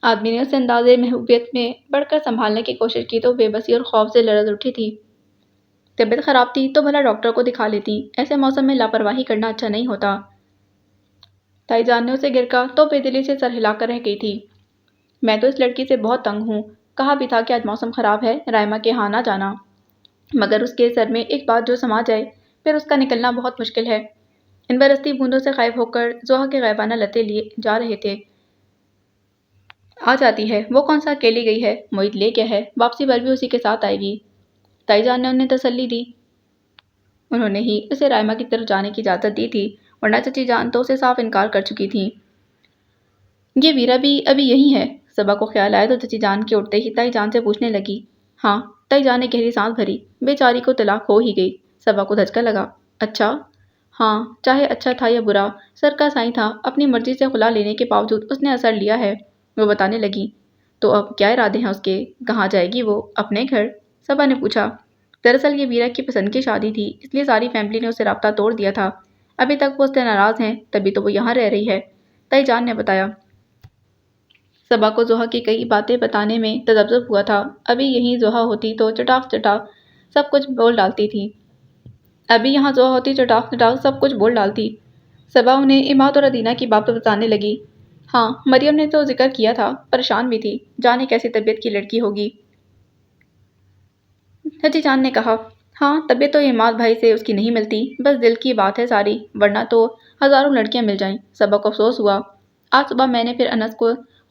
آدمی نے اسے اندازے محبوبیت میں بڑھ کر سنبھالنے کی کوشش کی تو بے بسی اور خوف سے لرز اٹھی تھی۔ طبیعت خراب تھی تو بھلا ڈاکٹر کو دکھا لیتی، ایسے موسم میں لاپرواہی کرنا اچھا نہیں ہوتا۔ تائی جان نے اسے گرکا تو بے دلی سے سر ہلا کر رہ گئی تھی۔ میں تو اس لڑکی سے بہت تنگ ہوں، کہا بھی تھا کہ آج موسم خراب ہے، رائما کے ہاں نہ جانا، مگر اس کے سر میں ایک بات جو سما جائے پھر اس کا نکلنا بہت مشکل ہے۔ ان برستی بوندوں سے غائب ہو کر زوہا کے غائبانہ لتے لیے جا رہے تھے۔ آ جاتی ہے، وہ کون سا اکیلی گئی ہے، معید لے گیا ہے، واپسی پر بھی اسی کے ساتھ آئے گی۔ تائی جان نے انہیں تسلی دی۔ انہوں نے ہی اسے رائما کی طرف جانے کی اجازت دی تھی، ورنہ چچی جان تو اسے صاف انکار کر چکی تھیں۔ یہ ویرا بھی ابھی یہی ہے؟ صبا کو خیال آیا تو چچی جان کے اٹھتے ہی تائی جان سے پوچھنے لگی۔ ہاں، تائی جان نے گہری سانس بھری، بیچاری کو طلاق ہو ہی گئی۔ صبا کو دھچکا لگا۔ اچھا؟ ہاں، چاہے اچھا تھا یا برا، سر کا سائیں تھا، اپنی مرضی سے خلا لینے کے باوجود اس نے اثر لیا ہے، وہ بتانے لگی۔ تو اب کیا ارادے ہیں اس کے؟ کہاں جائے گی وہ؟ اپنے گھر؟ صبا نے پوچھا۔ دراصل یہ ویرا کی پسند کی شادی تھی، اس لیے ساری فیملی نے اسے رابطہ توڑ دیا تھا۔ ابھی تک وہ اس سے ناراض ہیں، تبھی تو وہ یہاں رہ رہی ہے، تائی جان نے بتایا۔ صبا کو زوہا کی کئی باتیں بتانے میں تذبذب ہوا تھا۔ ابھی یہیں زوہا ہوتی تو چٹاخ چٹاخ سب کچھ بول ڈالتی تھی۔ صبا انہیں عماد اور ادینہ کی بات بتانے لگی۔ ہاں، مریم نے تو ذکر کیا تھا، پریشان بھی تھی، جانے کیسی طبیعت کی لڑکی ہوگی۔ چچی جان نے کہا۔ ہاں، طبیعت تو عماد بھائی سے اس کی نہیں ملتی، بس دل کی بات ہے ساری، ورنہ تو ہزاروں لڑکیاں مل جائیں۔ صبا کو افسوس ہوا۔ آج صبح میں نے پھر انس کو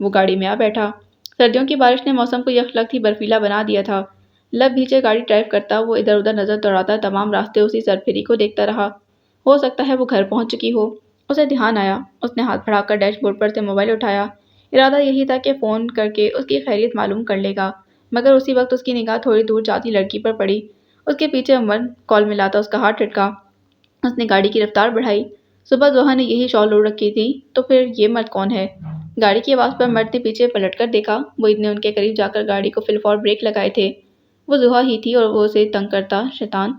وہ گاڑی میں آ بیٹھا۔ سردیوں کی بارش نے موسم کو یکلختی برفیلا بنا دیا تھا۔ لب بھیجے گاڑی ڈرائیو کرتا وہ ادھر ادھر نظر دوڑاتا تمام راستے اسی سرپھری کو دیکھتا رہا۔ ہو سکتا ہے وہ گھر پہنچ چکی ہو۔ اسے دھیان آیا۔ اس نے ہاتھ بڑھا کر ڈیش بورڈ پر سے موبائل اٹھایا۔ ارادہ یہی تھا کہ فون کر کے اس کی خیریت معلوم کر لے گا، مگر اسی وقت اس کی نگاہ تھوڑی دور جاتی لڑکی پر پڑی۔ اس کے پیچھے عمر کال ملاتا اس کا ہاتھ ٹھٹکا۔ اس نے گاڑی کی رفتار بڑھائی۔ صبح زوہا نے یہی شال اوڑھ رکھی تھی، تو پھر یہ مرد کون ہے؟ گاڑی کی آواز پر مرد نے پیچھے پلٹ کر دیکھا۔ معید نے ان کے قریب جا کر گاڑی کو فل فور بریک لگائے تھے۔ وہ زوہا ہی تھی اور وہ اسے تنگ کرتا شیطان۔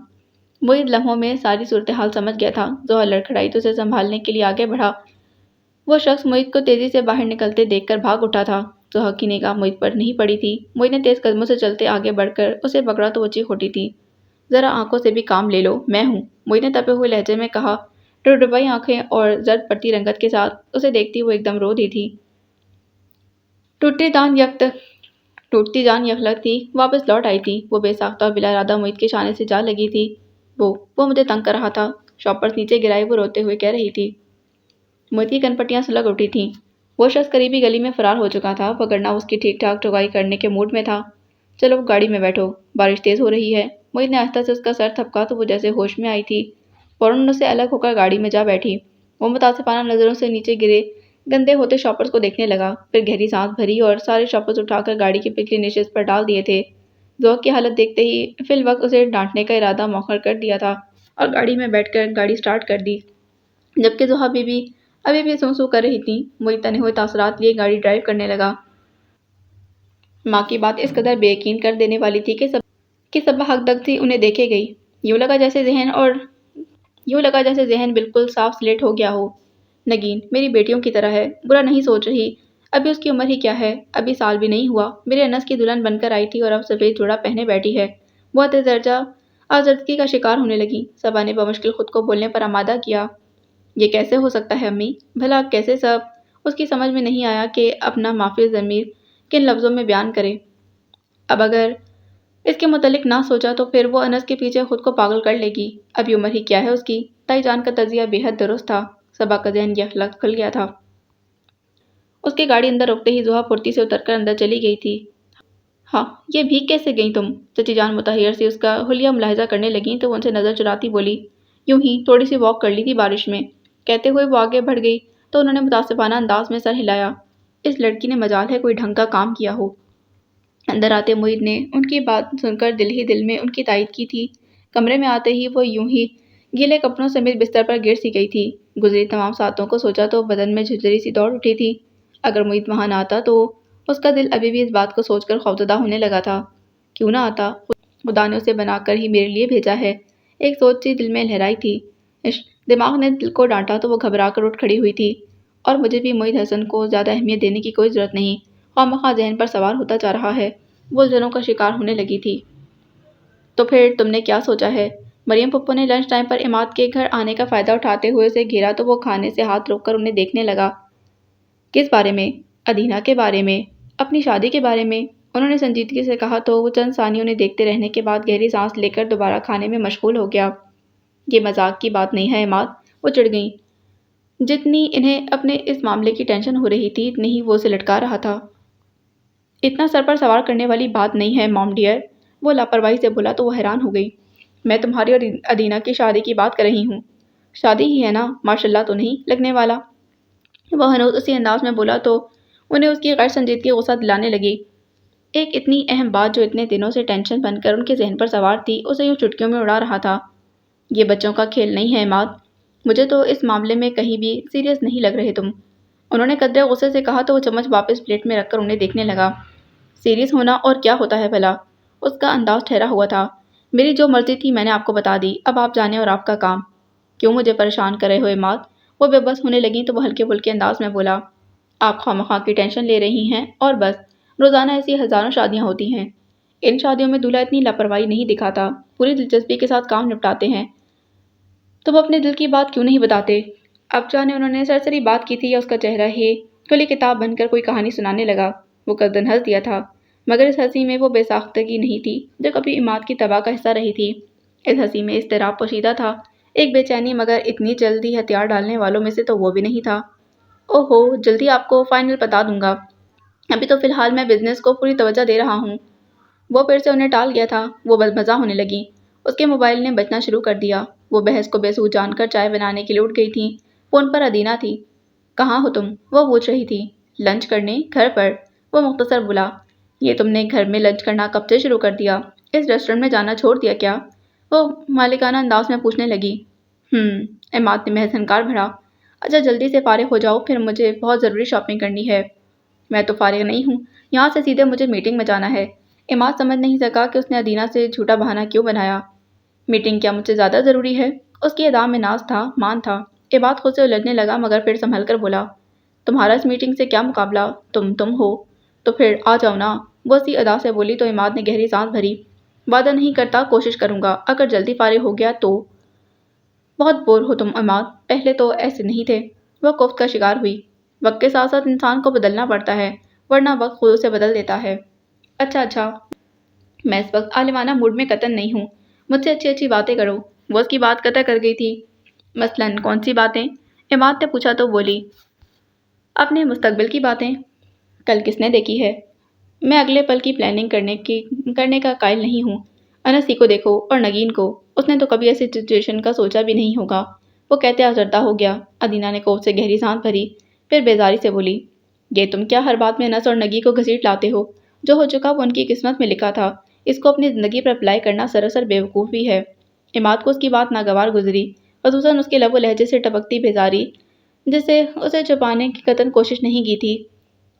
معید لمحوں میں ساری صورتحال سمجھ گیا تھا۔ زوہا لڑکھڑائی تو اسے سنبھالنے کے لیے آگے بڑھا۔ وہ شخص معید کو تیزی سے باہر نکلتے دیکھ کر بھاگ اٹھا تھا۔ زوہا کی نگاہ معید پر نہیں پڑی تھی۔ معید نے تیز قدموں سے چلتے آگے بڑھ کر اسے پکڑا تو وہ چیخ اٹھی تھی۔ ذرا آنکھوں سے بھی کام لے لو، میں ہوں، معید نے تپے ہوئے لہجے میں کہا۔ ڈبڈبائی آنکھیں اور زرد پڑتی رنگت کے ساتھ اسے دیکھتی وہ ایک دم رو دی تھی۔ ٹوٹتی جان یکلخت تھی، واپس لوٹ آئی تھی۔ وہ بے ساختہ اور بلا ارادہ معید کے شانے سے جا لگی تھی۔ وہ مجھے تنگ کر رہا تھا، شاپرز نیچے گرائے وہ روتے ہوئے کہہ رہی تھی۔ معید کی کنپٹیاں سلگ اٹھی تھیں۔ وہ شخص قریبی گلی میں فرار ہو چکا تھا، وگرنہ اس کی ٹھیک ٹھاک ٹھگائی کرنے کے موڈ میں تھا۔ چلو گاڑی میں بیٹھو، بارش تیز ہو رہی ہے۔ معید نے آہستہ سے اس کا سر تھپکا تو وہ جیسے ہوش میں آئی تھی۔ فوراً اس سے الگ ہو کر گاڑی میں جا بیٹھی۔ وہ متاسفانہ نظروں سے نیچے گرے گندے ہوتے شاپرز کو دیکھنے لگا، پھر گہری سانس بھری اور سارے شاپرز اٹھا کر گاڑی کی پچھلی نشست پر ڈال دیے تھے۔ ذوق کی حالت دیکھتے ہی فی الوقت اسے ڈانٹنے کا ارادہ مؤخر کر دیا تھا اور گاڑی میں بیٹھ کر گاڑی سٹارٹ کر دی، جبکہ زوہا بی بی ابھی بھی سوں سوں کر رہی تھی۔ معید تنے ہوئے تاثرات لیے گاڑی ڈرائیو کرنے لگا۔ ماں کی بات اس قدر بے یقین کر دینے والی تھی کہ صبا حق دق سی انہیں دیکھے گئی۔ یوں لگا جیسے ذہن بالکل صاف سلیٹ ہو گیا ہو۔ نگین میری بیٹیوں کی طرح ہے، برا نہیں سوچ رہی، ابھی اس کی عمر ہی کیا ہے، ابھی سال بھی نہیں ہوا، میرے انس کی دلہن بن کر آئی تھی اور اب سفید جوڑا پہنے بیٹھی ہے۔ بہت درجہ آزردگی کا شکار ہونے لگی۔ صبا نے بمشکل خود کو بولنے پر آمادہ کیا۔ یہ کیسے ہو سکتا ہے امی؟ بھلا کیسے سب؟ اس کی سمجھ میں نہیں آیا کہ اپنا معافی ضمیر کن لفظوں میں بیان کرے۔ اب اگر اس کے متعلق نہ سوچا تو پھر وہ انس کے پیچھے خود کو پاگل کر لے گی۔ ابھی عمر ہی کیا ہے اس کی؟ تائی جان کا تجزیہ بے حد درست تھا۔ صبا کا ذہن یکلخت کھل گیا تھا۔ اس کی گاڑی اندر روکتے ہی زوہا پھرتی سے اتر کر اندر چلی گئی تھی۔ ہاں، یہ بھیگ کیسے گئیں تم؟ چچی جان متحیر سی اس کا حلیہ ملاحظہ کرنے لگیں تو وہ ان سے نظر چراتی بولی، یوں ہی تھوڑی سی واک کر لی تھی بارش میں۔ کہتے ہوئے وہ آگے بڑھ گئی تو انہوں نے متاسفانہ انداز میں سر ہلایا۔ اس لڑکی نے مجال ہے کوئی ڈھنگ کا کام کیا ہو۔ اندر آتے معید نے ان کی بات سن کر دل ہی دل میں ان کی تائید کی تھی۔ کمرے میں آتے ہی وہ یوں ہی گیلے کپڑوں سمیت بستر پر گر سی گئی تھی۔ گزری تمام ساعتوں کو سوچا تو بدن میں جھرجھری سی دوڑ اٹھی تھی۔ اگر معید وہاں نہ آتا تو اس کا دل ابھی بھی اس بات کو سوچ کر خوفزدہ ہونے لگا تھا۔ کیوں نہ آتا؟ خدا نے اسے بنا کر ہی میرے لیے بھیجا ہے، ایک سوچ سی دل میں لہرائی تھی۔ دماغ نے دل کو ڈانٹا تو وہ گھبرا کر اٹھ کھڑی ہوئی تھی۔ اور مجھے بھی معید حسن کو زیادہ اہمیت دینے کی کوئی ضرورت نہیں، خواہ ذہن پر سوار ہوتا جا رہا ہے۔ وہ الجھنوں کا شکار ہونے لگی تھی۔ تو پھر تم نے کیا سوچا ہے؟ مریم پھپھو نے لنچ ٹائم پر عماد کے گھر آنے کا فائدہ اٹھاتے ہوئے اسے گھیرا تو وہ کھانے سے ہاتھ روک کر انہیں دیکھنے لگا۔ کس بارے میں؟ ادھینہ کے بارے میں، اپنی شادی کے بارے میں، انہوں نے سنجیدگی سے کہا تو وہ چند ثانیے انہیں دیکھتے رہنے کے بعد گہری سانس لے کر دوبارہ کھانے میں مشغول ہو گیا۔ یہ مذاق کی بات نہیں ہے عماد، وہ چڑ گئیں۔ جتنی انہیں اپنے اس معاملے کی ٹینشن ہو رہی تھی اتنی ہی وہ اسے لٹکا رہا تھا۔ اتنا سر پر سوار کرنے والی بات نہیں ہے مام ڈیئر، وہ لاپرواہی سے بولا تو وہ حیران ہو گئی۔ میں تمہاری اور ادھینہ کی شادی کی بات کر رہی ہوں۔ شادی ہی ہے نا، ماشاءاللہ تو نہیں لگنے والا؟ وہ ہنوز اسی انداز میں بولا تو انہیں اس کی غیر سنجیدگی غصہ دلانے لگی۔ ایک اتنی اہم بات جو اتنے دنوں سے ٹینشن بن کر ان کے ذہن پر سوار تھی اسے یوں چٹکیوں میں اڑا رہا تھا۔ یہ بچوں کا کھیل نہیں ہے عماد، مجھے تو اس معاملے میں کہیں بھی سیریس نہیں لگ رہے تم، انہوں نے قدرے غصے سے کہا تو وہ چمچ واپس پلیٹ میں رکھ کر انہیں دیکھنے لگا۔ سیریس ہونا اور کیا ہوتا ہے بھلا؟ اس کا انداز ٹھہرا ہوا تھا۔ میری جو مرضی تھی میں نے آپ کو بتا دی، اب آپ جانے اور آپ کا کام۔ کیوں مجھے پریشان کر رہے ہو عماد؟ وہ بے بس ہونے لگیں تو وہ ہلکے پھلکے انداز میں بولا، آپ خواہ کی ٹینشن لے رہی ہیں اور بس، روزانہ ایسی ہزاروں شادیاں ہوتی ہیں، ان شادیوں میں دولہا اتنی لاپرواہی نہیں دکھاتا، پوری دلچسپی کے ساتھ کام نپٹاتے ہیں، تم اپنے دل کی بات کیوں نہیں بتاتے؟ اب جانے انہوں نے سرسری بات کی تھی یا اس کا چہرہ ہی کھلی کتاب بن کر کوئی کہانی سنانے لگا۔ وہ قصدن ہنس دیا تھا، مگر اس ہنسی میں وہ بے ساختگی نہیں تھی جو کبھی عماد کی طبع کا حصہ رہی تھی۔ اس ہنسی میں اضطراب پوشیدہ تھا، ایک بے چینی، مگر اتنی جلدی ہتھیار ڈالنے والوں میں سے تو وہ بھی نہیں تھا۔ اوہو، جلدی آپ کو فائنل بتا دوں گا، ابھی تو فی الحال میں بزنس کو پوری توجہ دے رہا ہوں۔ وہ پھر سے انہیں ٹال گیا تھا۔ وہ بدمزہ ہونے لگی۔ اس کے موبائل نے بجنا شروع کر دیا۔ وہ بحث کو بے سود جان کر چائے بنانے کے لیے اٹھ گئی تھی۔ فون پر ادینہ تھی۔ کہاں ہو تم؟ وہ پوچھ رہی تھی۔ لنچ کرنے؟ گھر پر؟ وہ مختصر بولا۔ یہ تم نے گھر میں لنچ کرنا کب سے شروع کر دیا؟ اس ریسٹورنٹ میں جانا چھوڑ دیا کیا؟ وہ مالکانہ انداز میں پوچھنے لگی۔ عماد نے محض انکار بھرا۔ اچھا جلدی سے فارغ ہو جاؤ، پھر مجھے بہت ضروری شاپنگ کرنی ہے۔ میں تو فارغ نہیں ہوں، یہاں سے سیدھے مجھے میٹنگ میں جانا ہے۔ عماد سمجھ نہیں سکا کہ اس نے ادینہ سے جھوٹا بہانہ کیوں بنایا۔ میٹنگ کیا مجھ سے زیادہ ضروری ہے؟ اس کی ادا میں ناز تھا، مان تھا۔ عماد خود سے الجھنے لگا مگر پھر سنبھل کر بولا، تمہارا اس میٹنگ سے کیا مقابلہ؟ تم ہو تو پھر آ جاؤ نا۔ وہ اسی ادا سے بولی تو عماد نے گہری سانس بھری۔ وعدہ نہیں کرتا، کوشش کروں گا، اگر جلدی فارغ ہو گیا تو۔ بہت بور ہو تم عماد، پہلے تو ایسے نہیں تھے۔ وہ کوفت کا شکار ہوئی۔ وقت کے ساتھ ساتھ انسان کو بدلنا پڑتا ہے، ورنہ وقت خود اسے بدل دیتا ہے۔ اچھا، میں اس وقت عالمانہ موڈ میں قطعاً نہیں ہوں، مجھ سے اچھی اچھی باتیں کرو۔ وہ اس کی بات قطع کر گئی تھی۔ مثلاً کون سی باتیں؟ عماد نے پوچھا تو بولی، اپنے مستقبل کی باتیں۔ کل کس نے دیکھی ہے؟ میں اگلے پل کی پلاننگ کرنے کا قائل نہیں ہوں۔ انس ہی کو دیکھو اور نگین کو، اس نے تو کبھی ایسی سچویشن کا سوچا بھی نہیں ہوگا۔ وہ کہتے آزردہ ہو گیا۔ ادینہ نے کوفت سے گہری سانس بھری، پھر بیزاری سے بولی، یہ تم کیا ہر بات میں انس اور نگی کو گھسیٹ لاتے ہو؟ جو ہو چکا وہ ان کی قسمت میں لکھا تھا، اس کو اپنی زندگی پر اپلائی کرنا سراسر بیوقوفی ہے۔ عماد کو اس کی بات ناگوار گزری، خصوصاً اس کے لب و لہجے سے ٹپکتی بیزاری جسے اسے چھپانے کی قطعاً کوشش نہیں کی تھی۔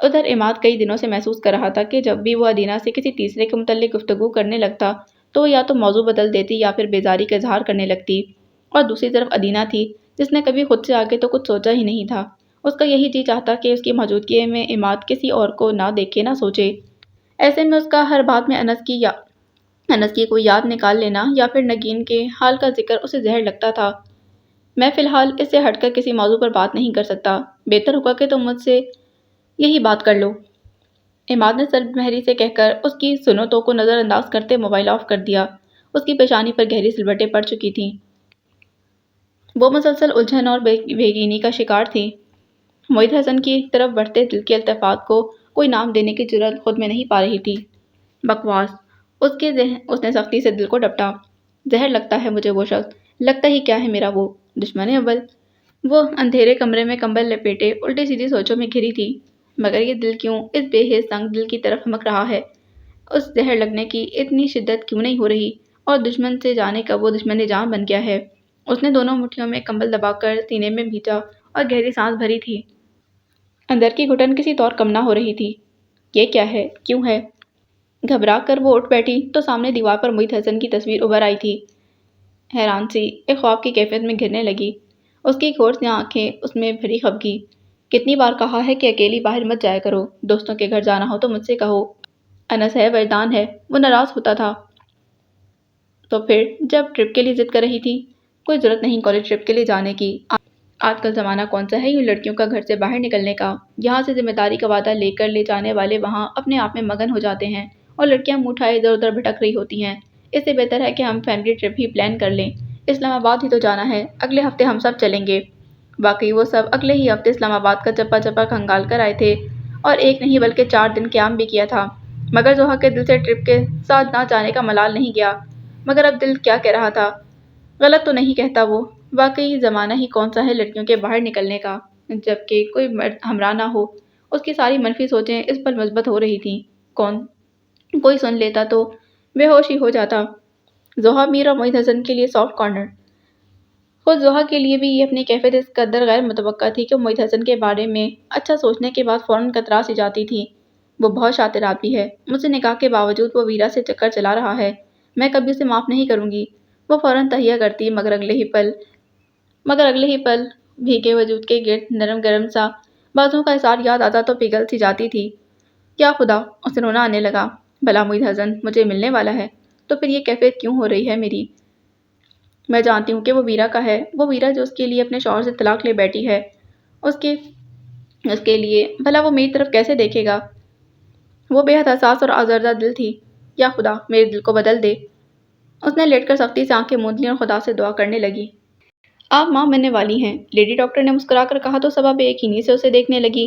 ادھر عماد کئی دنوں سے محسوس کر رہا تھا کہ جب بھی وہ ادینہ سے کسی تیسرے کے متعلق گفتگو کرنے لگتا تو وہ یا تو موضوع بدل دیتی یا پھر بیزاری کا اظہار کرنے لگتی، اور دوسری طرف ادینہ تھی جس نے کبھی خود سے آگے تو کچھ سوچا ہی نہیں تھا۔ اس کا یہی جی چاہتا کہ اس کی موجودگی میں عماد کسی اور کو نہ دیکھے نہ سوچے۔ ایسے میں اس کا ہر بات میں انس کی کوئی یاد نکال لینا یا پھر نگین کے حال کا ذکر اسے زہر لگتا تھا۔ میں فی الحال اس سے ہٹ کر کسی موضوع پر بات نہیں کر سکتا، بہتر ہوگا کہ تم مجھ سے یہی بات کر لو۔ عماد نے سر مہری سے کہہ کر اس کی سنتوں کو نظر انداز کرتے موبائل آف کر دیا۔ اس کی پیشانی پر گہری سلوٹیں پڑ چکی تھیں۔ وہ مسلسل الجھن اور بے یقینی کا شکار تھی۔ معید حسن کی طرف بڑھتے دل کے التفات کو کوئی نام دینے کی جرأت خود میں نہیں پا رہی تھی۔ بکواس، اس نے سختی سے دل کو ڈپٹا۔ زہر لگتا ہے مجھے وہ شخص، لگتا ہی کیا ہے میرا وہ دشمن اول۔ وہ اندھیرے کمرے میں کمبل لپیٹے الٹی سیدھی سوچوں میں گھری تھی، مگر یہ دل کیوں اس بے حس تنگ دل کی طرف ہمک رہا ہے؟ اس زہر لگنے کی اتنی شدت کیوں نہیں ہو رہی؟ اور دشمن سے جانے کا وہ دشمن جان بن گیا ہے۔ اس نے دونوں مٹھیوں میں کمبل دبا کر سینے میں بھیجا اور گہری سانس بھری تھی۔ اندر کی گھٹن کسی طور کم نہ ہو رہی تھی۔ یہ کیا ہے؟ کیوں ہے؟ گھبرا کر وہ اٹھ بیٹھی تو سامنے دیوار پر معید حسن کی تصویر ابھر آئی تھی۔ حیران سی ایک خواب کی کیفیت میں گرنے لگی۔ اس کی گھور سی آنکھیں اس میں بھری خفگی۔ کتنی بار کہا ہے کہ اکیلی باہر مت جایا کرو، دوستوں کے گھر جانا ہو تو مجھ سے کہو۔ انس ہے، وجدان ہے، وہ ناراض ہوتا تھا۔ تو پھر جب ٹرپ کے لیے ضد کر رہی تھی، کوئی ضرورت نہیں کالج ٹرپ کے لیے جانے کی۔ آج کل زمانہ کون سا ہے یوں لڑکیوں کا گھر سے باہر نکلنے کا؟ یہاں سے ذمہ داری کا وعدہ لے کر لے جانے والے وہاں اپنے آپ میں مگن ہو جاتے ہیں اور لڑکیاں منہ اٹھائے ادھر ادھر بھٹک رہی ہوتی ہیں۔ اس سے بہتر ہے کہ ہم فیملی ٹرپ ہی پلان کر لیں۔ اسلام آباد ہی تو جانا ہے، اگلے ہفتے ہم سب چلیں گے۔ واقعی وہ سب اگلے ہی ہفتے اسلام آباد کا چپا چپا کھنگال کر آئے تھے اور ایک نہیں بلکہ 4 دن قیام بھی کیا تھا، مگر زحا کے دل سے ٹرپ کے ساتھ نہ جانے کا ملال نہیں گیا۔ مگر اب دل کیا کہہ رہا تھا؟ غلط تو نہیں کہتا وہ، واقعی زمانہ ہی کون سا ہے لڑکیوں کے باہر نکلنے کا، جبکہ کوئی مرد ہمراہ نہ ہو۔ اس کی ساری منفی سوچیں اس پر مثبت ہو رہی تھیں۔ کوئی سن لیتا تو بے ہوش ہی ہو جاتا۔ زحا میر اور معید حسن کے لیے سافٹ کارنر۔ خود زحا کے لیے بھی یہ اپنی کیفیت اس قدر غیر متوقع تھی کہ معید حسن کے بارے میں اچھا سوچنے کے بعد فوراً کترا سی جاتی تھی۔ وہ بہت شاطر آدمی ہے، مجھ سے نکاح کے باوجود وہ ویرا سے چکر چلا رہا ہے، میں کبھی اسے معاف نہیں کروں گی۔ وہ فوراً تہیہ کرتی مگر اگلے ہی پل بھیگے وجود کے گرد نرم گرم سا بازوں کا احسار یاد آتا تو پگھل سی جاتی تھی۔ یا خدا، اسے رونا آنے لگا۔ بھلا معید حسن مجھے ملنے والا ہے تو پھر یہ کیفیت کیوں ہو رہی ہے میری؟ میں جانتی ہوں کہ وہ ویرا کا ہے، وہ ویرا جو اس کے لیے اپنے شوہر سے طلاق لے بیٹھی ہے۔ اس کے لیے بھلا وہ میری طرف کیسے دیکھے گا؟ وہ بے حد حساس اور آزردہ دل تھی۔ یا خدا میرے دل کو بدل دے۔ اس نے لیٹ کر سختی سے آنکھیں موند لیں اور خدا سے دعا کرنے لگی۔ آپ ماں بننے والی ہیں، لیڈی ڈاکٹر نے مسکرا کر کہا تو صبا بے یقینی سے اسے دیکھنے لگی۔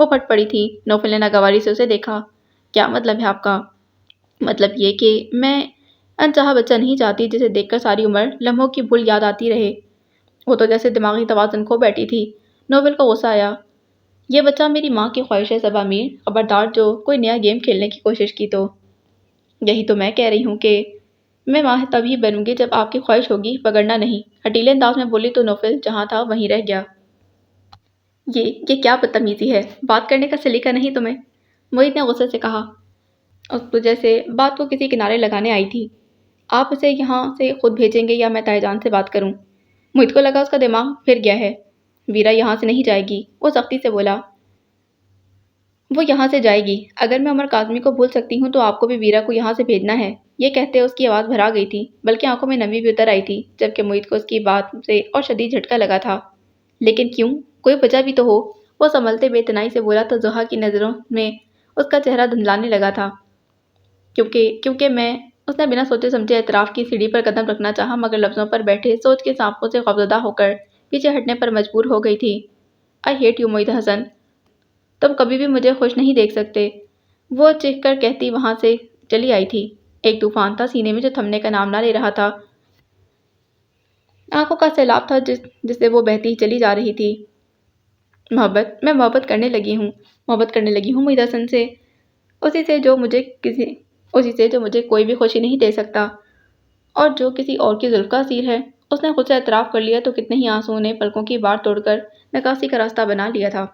وہ پھٹ پڑی تھی۔ نوفل نے ناگواری سے اسے دیکھا۔ کیا مطلب ہے آپ کا؟ مطلب یہ کہ میں انچاہا بچہ نہیں چاہتی جسے دیکھ کر ساری عمر لمحوں کی بھول یاد آتی رہے۔ وہ تو جیسے دماغی توازن کھو بیٹھی تھی۔ نوفل کو غصہ آیا۔ یہ بچہ میری ماں کی خواہش ہے صبا میر، خبردار جو کوئی نیا گیم کھیلنے کی کوشش کی تو۔ یہی تو میں کہہ رہی ہوں کہ میں ماں تبھی بنوں گی جب آپ کی خواہش ہوگی، وگرنہ نہیں۔ ہٹیلے انداز میں بولی تو نوفل جہاں تھا وہیں رہ گیا۔ یہ کیا بدتمیزی ہے؟ بات کرنے کا سلیقہ نہیں تمہیں؟ موہت نے غصے سے کہا۔ اس تو جیسے بات کو کسی کنارے لگانے آئی تھی۔ آپ اسے یہاں سے خود بھیجیں گے یا میں تائی جان سے بات کروں؟ موہت کو لگا اس کا دماغ پھر گیا ہے۔ ویرا یہاں سے نہیں جائے گی، وہ سختی سے بولا۔ وہ یہاں سے جائے گی۔ اگر میں عمر کاظمی کو بھول سکتی ہوں تو آپ کو بھی ویرا کو یہاں سے بھیجنا ہے۔ یہ کہتے اس کی آواز بھرا گئی تھی، بلکہ آنکھوں میں نمی بھی اتر آئی تھی، جبکہ موہت کو اس کی بات سے اور شدید جھٹکا لگا تھا۔ لیکن کیوں؟ کوئی وجہ بھی تو ہو، وہ سنبھلتے بے اتنائی سے بولا تو زحا کی نظروں میں اس کا چہرہ دھندلانے لگا تھا۔ کیونکہ میں، اس نے بنا سوچے سمجھے اعتراف کی سیڑھی پر قدم رکھنا چاہا مگر لفظوں پر بیٹھے سوچ کے سانپوں سے خوفزدہ ہو کر پیچھے ہٹنے پر مجبور ہو گئی تھی۔ I hate you موہت حسن، تم کبھی بھی مجھے خوش نہیں دیکھ سکتے، وہ چیخ کر کہتی وہاں سے چلی آئی تھی۔ ایک طوفان تھا سینے میں جو تھمنے کا نام نہ لے رہا تھا۔ آنکھوں کا سیلاب تھا جس سے وہ بہتی چلی جا رہی تھی۔ میں محبت کرنے لگی ہوں موہت حسن سے، اسی سے جو مجھے کوئی بھی خوشی نہیں دے سکتا اور جو کسی اور کی زلف کا اسیر ہے۔ اس نے خود سے اعتراف کر لیا تو کتنے ہی آنسوؤں نے پلکوں کی بار توڑ کر نکاسی کا راستہ بنا لیا تھا۔